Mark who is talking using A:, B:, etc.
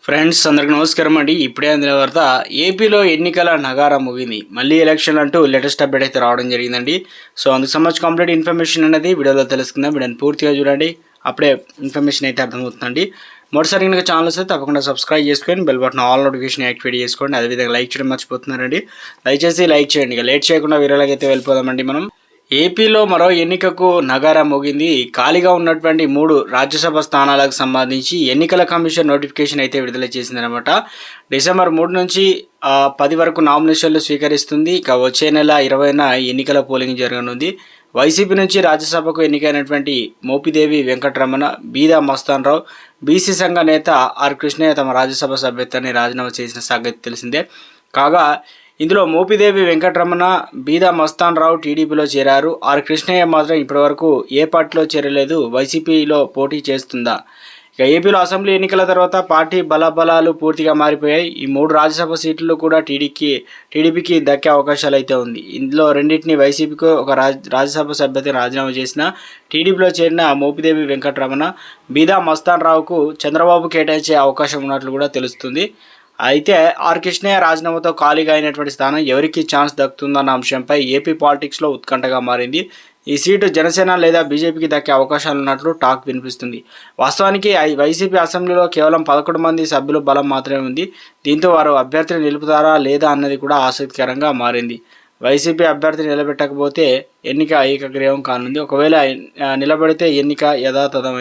A: Friends అందరికి నమస్కారం అండి. ఇప్పుడే అందిన వార్త, ఏపీలో ఎన్నికల నగారా ముగింది. మళ్ళీ ఎలక్షన్ అంటూ లేటెస్ట్ అప్డేట్ అయితే రావడం జరిగిందండి. సో అందుకు సంబంధించి కంప్లీట్ ఇన్ఫర్మేషన్ అనేది వీడియోలో తెలుసుకుందాం. వీడియోని పూర్తిగా చూడండి, అప్పుడే ఇన్ఫర్మేషన్ అయితే అర్థమవుతుందండి. మొదటిసారి కనుక ఛానల్ వస్తే తప్పకుండా సబ్స్క్రైబ్ చేసుకొని bell button all notification activate చేసుకోండి. అదేవిధంగా లైక్ చేయడం మర్చిపోతున్నారండి. దయచేసి లైక్ చేయండి. ఇక లేట్ చేయకుండా వీడియోలోకి అయితే వెళ్ళిపోదామండి. మనం ఏపీలో మరో ఎన్నికకు నగారా మోగింది. ఖాళీగా ఉన్నటువంటి 3 రాజ్యసభ స్థానాలకు సంబంధించి ఎన్నికల కమిషన్ నోటిఫికేషన్ అయితే విడుదల చేసిందనమాట. డిసెంబర్ 3 నుంచి 10 వరకు నామినేషన్లు స్వీకరిస్తుంది. ఇక వచ్చే నెల 20న ఎన్నికల పోలింగ్ జరగనుంది. వైసీపీ నుంచి రాజ్యసభకు ఎన్నికైనటువంటి మోపిదేవి వెంకటరమణ, బీదా మస్తాన్ రావు, బీసీ సంఘ నేత ఆర్ కృష్ణయ్య తమ రాజ్యసభ సభ్యత్వాన్ని రాజీనామా చేసిన సంగతి తెలిసిందే. కాగా ఇందులో మోపిదేవి వెంకటరమణ, బీదా మస్తాన్ రావు టీడీపీలో చేరారు. ఆర్ కృష్ణయ్య మాత్రం ఇప్పటివరకు ఏ పార్టీలో చేరలేదు. వైసీపీలో పోటీ చేస్తుందా? ఇక ఏపీలో అసెంబ్లీ ఎన్నికల తర్వాత పార్టీ బలాబలాలు పూర్తిగా మారిపోయాయి. ఈ 3 రాజ్యసభ సీట్లు కూడా టీడీపీకి దక్కే అవకాశాలు అయితే ఉంది. ఇందులో రెండింటిని వైసీపీకి ఒక రాజ్యసభ సభ్యతను రాజీనామా చేసిన టీడీపీలో చేరిన మోపిదేవి వెంకటరమణ, బీదా మస్తాన్ రావుకు చంద్రబాబు కేటాయించే అవకాశం ఉన్నట్లు కూడా తెలుస్తుంది. అయితే ఆర్ కృష్ణయ్య రాజీనామాతో ఖాళీగా అయినటువంటి స్థానం ఎవరికి ఛాన్స్ దక్కుతుందన్న అంశంపై ఏపీ పాలిటిక్స్లో ఉత్కంఠగా మారింది. ఈ సీటు జనసేన లేదా బీజేపీకి దక్కే అవకాశాలు ఉన్నట్లు టాక్ వినిపిస్తుంది. వాస్తవానికి వైసీపీ అసెంబ్లీలో కేవలం 11 మంది సభ్యుల బలం మాత్రమే ఉంది. దీంతో వారు అభ్యర్థిని నిలుపుతారా లేదా అన్నది కూడా ఆసక్తికరంగా మారింది. వైసీపీ అభ్యర్థిని నిలబెట్టకపోతే ఎన్నిక ఏకగ్రీవం కానుంది. ఒకవేళ నిలబడితే ఎన్నిక యథాతథం.